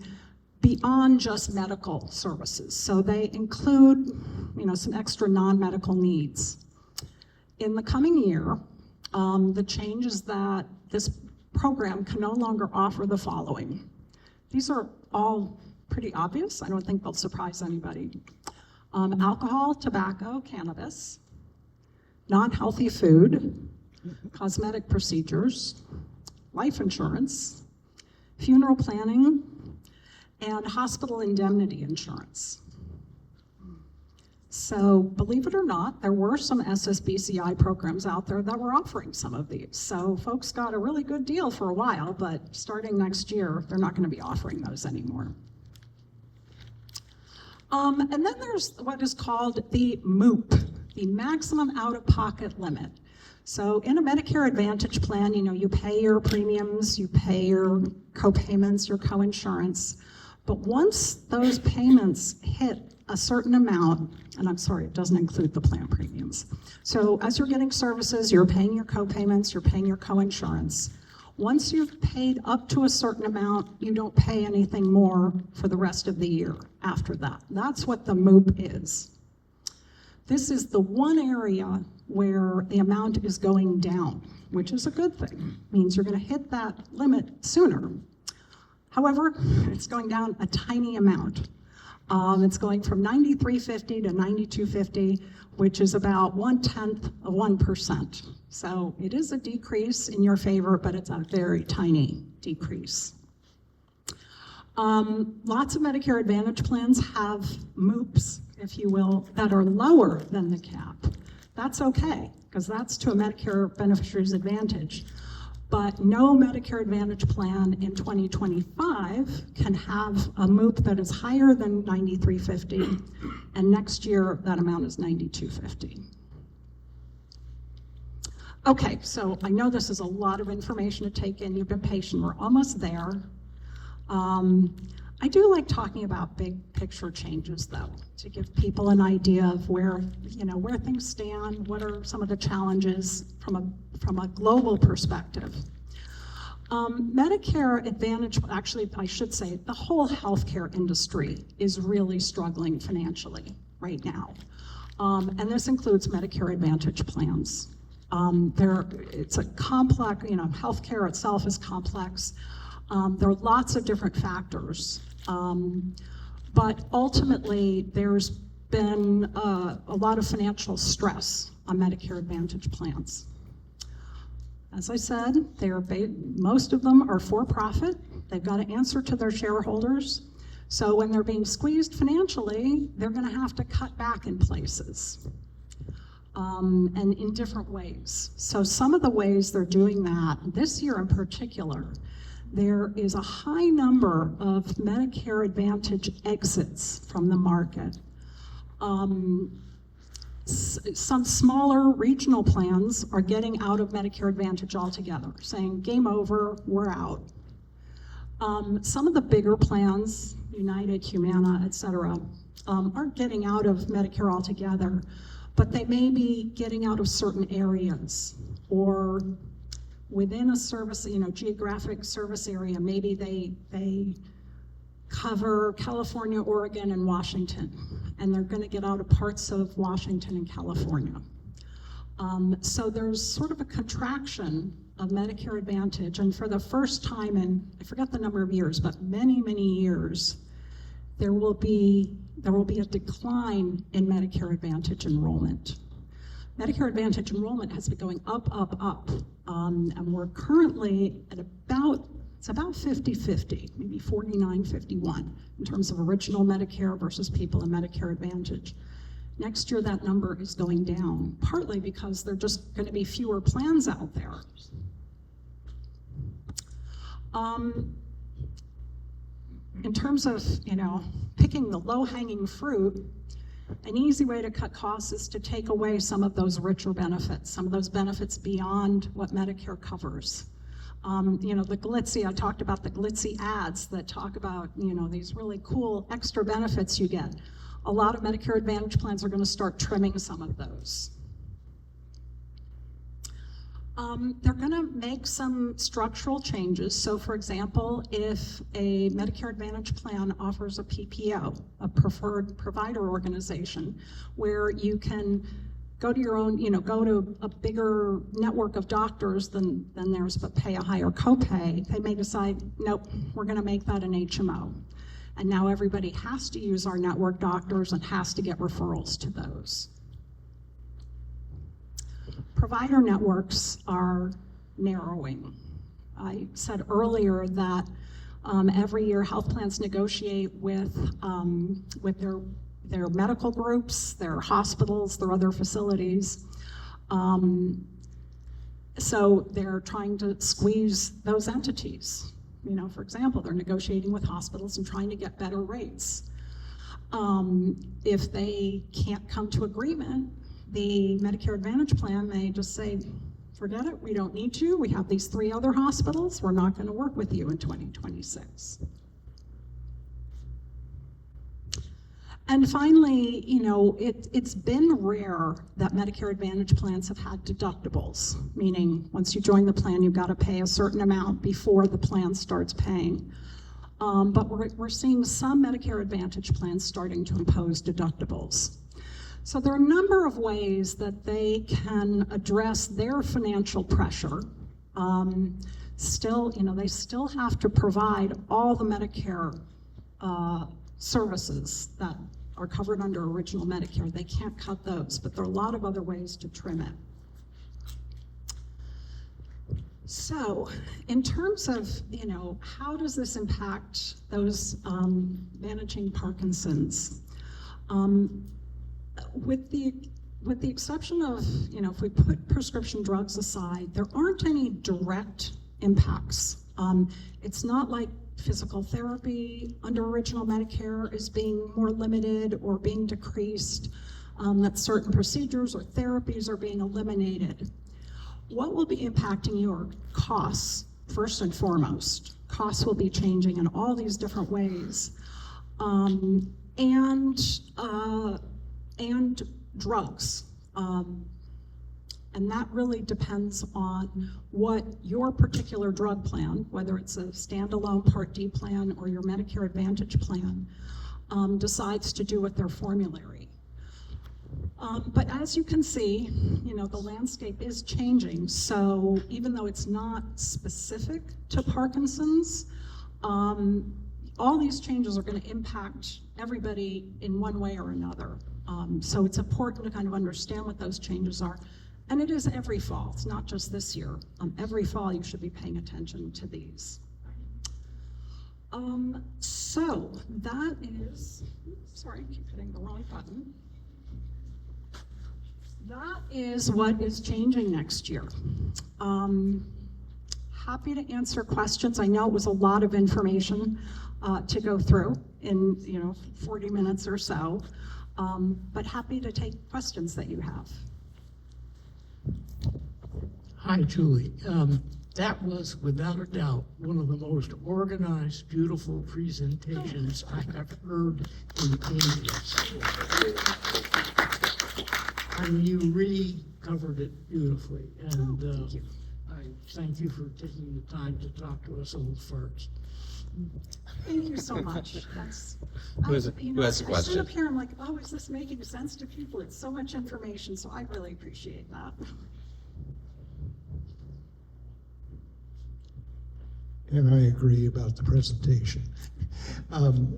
beyond just medical services. So they include, some extra non-medical needs. In the coming year, the change is that this program can no longer offer the following. These are all pretty obvious. I don't think they'll surprise anybody. Alcohol, tobacco, cannabis, non-healthy food, cosmetic procedures, life insurance, funeral planning, and hospital indemnity insurance. So believe it or not, there were some SSBCI programs out there that were offering some of these. So folks got a really good deal for a while, but starting next year, they're not going to be offering those anymore. And then there's what is called the MOOP, the maximum out-of-pocket limit. So in a Medicare Advantage plan, you pay your premiums, you pay your co-payments, your co-insurance. But once those payments hit a certain amount, and I'm sorry, it doesn't include the plan premiums. So as you're getting services, you're paying your co-payments, you're paying your co-insurance. Once you've paid up to a certain amount, you don't pay anything more for the rest of the year after that. That's what the MOOP is. This is the one area where the amount is going down, which is a good thing. It means you're going to hit that limit sooner. However, it's going down a tiny amount. It's going from $93.50 to $92.50, which is about 1/10 of 1%. So it is a decrease in your favor, but it's a very tiny decrease. Lots of Medicare Advantage plans have MOOPs, if you will, that are lower than the cap. That's okay, because that's to a Medicare beneficiary's advantage. But no Medicare Advantage plan in 2025 can have a MOOP that is higher than $93.50, and next year that amount is $92.50. Okay, so I know this is a lot of information to take in. You've been patient. We're almost there. I do like talking about big picture changes, though, to give people an idea of where things stand, what are some of the challenges from a global perspective. Medicare Advantage, actually, I should say, the whole healthcare industry is really struggling financially right now. And this includes Medicare Advantage plans. It's a complex, healthcare itself is complex. There are lots of different factors. But ultimately, there's been a lot of financial stress on Medicare Advantage plans. As I said, most of them are for-profit. They've got to answer to their shareholders. So when they're being squeezed financially, they're going to have to cut back in places, and in different ways. So some of the ways they're doing that, this year in particular, there is a high number of Medicare Advantage exits from the market. Some smaller regional plans are getting out of Medicare Advantage altogether, saying, game over, we're out. Some of the bigger plans, United, Humana, et cetera, aren't getting out of Medicare altogether, but they may be getting out of certain areas, or within a service, geographic service area, maybe they cover California, Oregon, and Washington, and they're going to get out of parts of Washington and California. So there's sort of a contraction of Medicare Advantage, and for the first time in, I forget the number of years, but many, many years, there will be a decline in Medicare Advantage enrollment. Medicare Advantage enrollment has been going up, and we're currently at about 50-50, maybe 49-51 in terms of original Medicare versus people in Medicare Advantage. Next year, that number is going down, partly because there are just going to be fewer plans out there. In terms of, picking the low-hanging fruit, an easy way to cut costs is to take away some of those richer benefits, some of those benefits beyond what Medicare covers. The glitzy, I talked about the glitzy ads that talk about, these really cool extra benefits you get. A lot of Medicare Advantage plans are going to start trimming some of those. They're going to make some structural changes. So for example, if a Medicare Advantage plan offers a PPO, a preferred provider organization, where you can go to your own, go to a bigger network of doctors than theirs, but pay a higher copay, they may decide, nope, we're going to make that an HMO. And now everybody has to use our network doctors and has to get referrals to those. Provider networks are narrowing. I said earlier that every year health plans negotiate with their medical groups, their hospitals, their other facilities. So they're trying to squeeze those entities. For example, they're negotiating with hospitals and trying to get better rates. If they can't come to agreement, the Medicare Advantage plan may just say, forget it, we don't need you. We have these 3 other hospitals. We're not going to work with you in 2026. And finally, it's been rare that Medicare Advantage plans have had deductibles, meaning once you join the plan, you've got to pay a certain amount before the plan starts paying. But we're seeing some Medicare Advantage plans starting to impose deductibles. So there are a number of ways that they can address their financial pressure. They still have to provide all the Medicare services that are covered under original Medicare. They can't cut those, but there are a lot of other ways to trim it. So in terms of, how does this impact those managing Parkinson's? With the exception of, if we put prescription drugs aside, there aren't any direct impacts. It's not like physical therapy under original Medicare is being more limited or being decreased, that certain procedures or therapies are being eliminated. What will be impacting your costs, first and foremost? Costs will be changing in all these different ways. And drugs. And that really depends on what your particular drug plan, whether it's a standalone Part D plan or your Medicare Advantage plan, decides to do with their formulary. But as you can see, the landscape is changing. So even though it's not specific to Parkinson's, all these changes are going to impact everybody in one way or another. So it's important to kind of understand what those changes are. And it is every fall, it's not just this year. Every fall you should be paying attention to these. So that is, sorry, I keep hitting the wrong button. That is what is changing next year. Happy to answer questions. I know it was a lot of information to go through in 40 minutes or so, but happy to take questions that you have. Hi, Julie. That was, without a doubt, one of the most organized, beautiful presentations I have heard in ages. And you really covered it beautifully. And Thank you. I thank you for taking the time to talk to us old farts. Thank you so much. Who has a I stand question? up here, I'm like, oh, is this making sense to people? It's so much information, so I really appreciate that. And I agree about the presentation.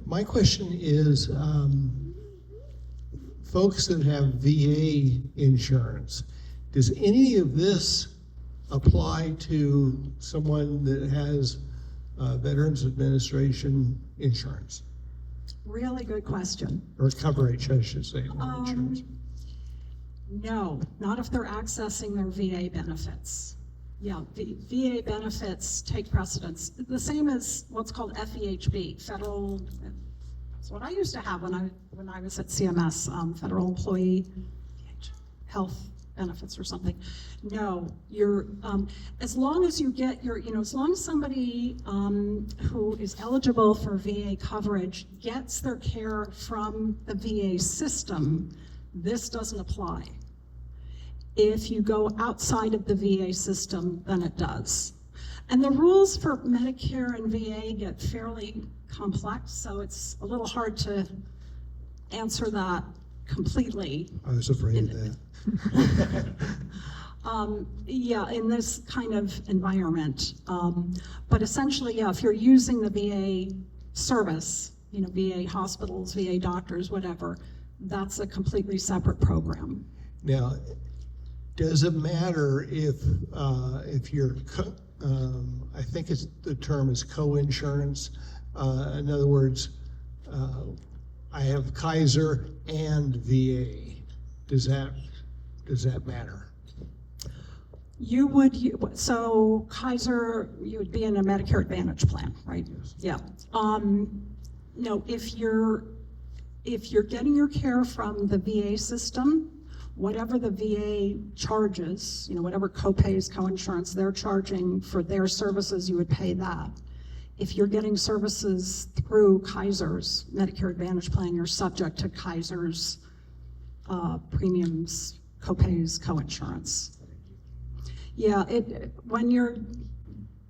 My question is, folks that have VA insurance, does any of this apply to someone that has Veterans Administration insurance? Really good question. Or coverage, I should say, not insurance. No, not if they're accessing their VA benefits. Yeah, VA benefits take precedence. The same as what's called FEHB, federal. It's what I used to have when I was at CMS, Federal Employee Health Benefits or something. No, you're as long as you get your, as long as somebody who is eligible for VA coverage gets their care from the VA system, this doesn't apply. If you go outside of the VA system, then it does. And the rules for Medicare and VA get fairly complex, so it's a little hard to answer that completely. I was afraid of that. Yeah, in this kind of environment. But essentially, yeah, if you're using the VA service, VA hospitals, VA doctors, whatever, that's a completely separate program. Now, does it matter if you're, I think the term is co-insurance. In other words, I have Kaiser and VA. Does that matter? So Kaiser, you would be in a Medicare Advantage plan, right? Yes. Yeah. No, if you're getting your care from the VA system, whatever the VA charges, whatever co-pays, co-insurance they're charging for their services, you would pay that. If you're getting services through Kaiser's Medicare Advantage plan, you're subject to Kaiser's premiums, co-pays, co-insurance. Yeah, when you're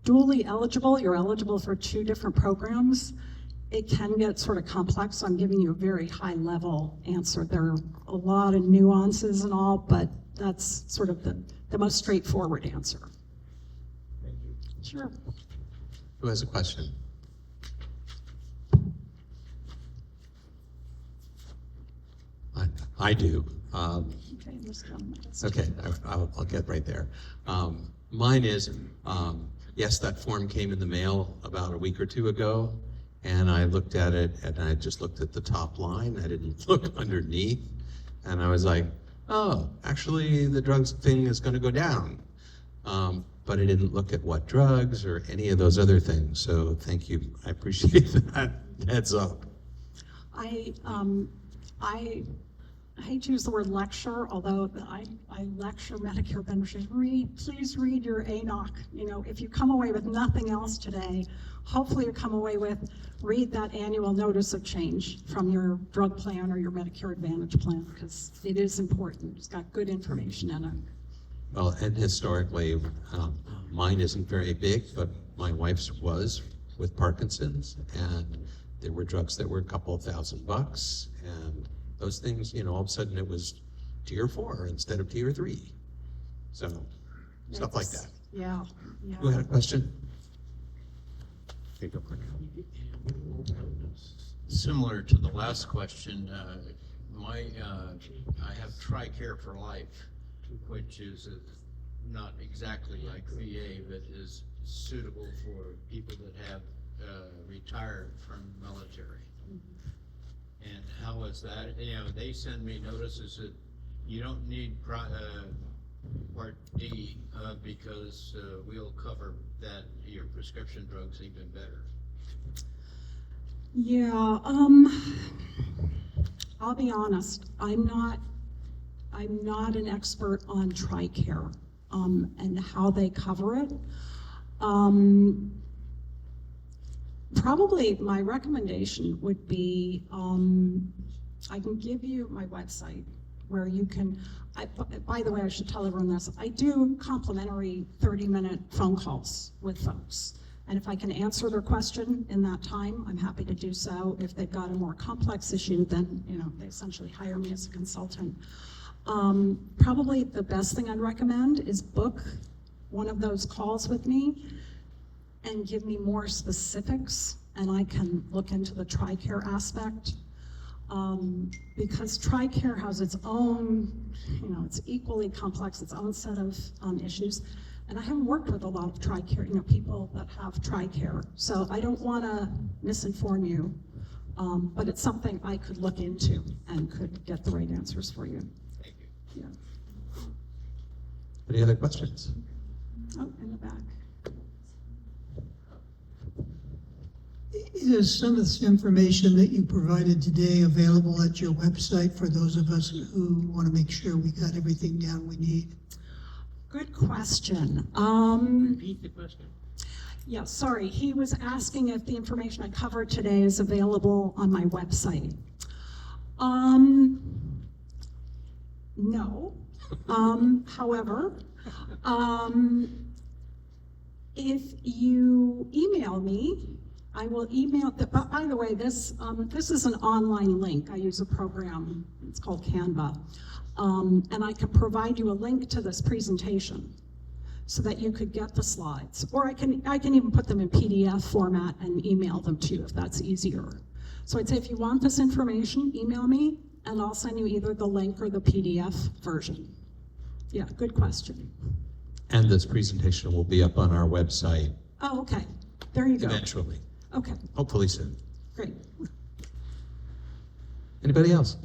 dually eligible, you're eligible for 2 different programs. It can get sort of complex, so I'm giving you a very high-level answer. There are a lot of nuances and all, but that's sort of the most straightforward answer. Thank you. Sure. Who has a question? I do. Okay, this gentleman. Okay, I'll get right there. Mine is, yes, that form came in the mail about a week or 2 ago, and I looked at it, and I just looked at the top line. I didn't look underneath, and I was like, oh, actually, the drugs thing is going to go down. But I didn't look at what drugs or any of those other things. So thank you. I appreciate that heads up. I hate to use the word lecture, although I lecture Medicare beneficiaries. Please read your ANOC. If you come away with nothing else today, hopefully you come away with, read that annual notice of change from your drug plan or your Medicare Advantage plan, because it is important. It's got good information in it. Well, and historically, mine isn't very big, but my wife's was with Parkinson's, and there were drugs that were a couple $1,000, and those things, all of a sudden it was tier 4 instead of tier 3. So, stuff like that. Yeah, yeah. Who had a question? Okay, go for it. Similar to the last question, I have TRICARE for Life, which is not exactly like VA, but is suitable for people that have retired from military. And how is that? You know, they send me notices that you don't need Part D because we'll cover that, your prescription drugs even better. Yeah, I'll be honest, I'm not an expert on TRICARE, and how they cover it. Probably my recommendation would be, I can give you my website where you can, by the way, I should tell everyone this, I do complimentary 30-minute phone calls with folks. And if I can answer their question in that time, I'm happy to do so. If they've got a more complex issue, then they essentially hire me as a consultant. Probably the best thing I'd recommend is book one of those calls with me and give me more specifics, and I can look into the TRICARE aspect. Because TRICARE has its own, it's equally complex, its own set of issues. And I haven't worked with a lot of TRICARE, people that have TRICARE. So I don't want to misinform you, but it's something I could look into and could get the right answers for you. Thank you. Yeah. Any other questions? Oh, in the back. Is some of this information that you provided today available at your website for those of us who want to make sure we got everything down we need? Good question. Repeat the question. Yeah, sorry, he was asking if the information I covered today is available on my website. No. However, if you email me, I will email, by the way, this is an online link. I use a program, it's called Canva. And I can provide you a link to this presentation so that you could get the slides. Or I can even put them in PDF format and email them to you if that's easier. So I'd say if you want this information, email me and I'll send you either the link or the PDF version. Yeah, good question. And this presentation will be up on our website Oh, okay. There you go. eventually, Okay, hopefully soon. great. Anybody else?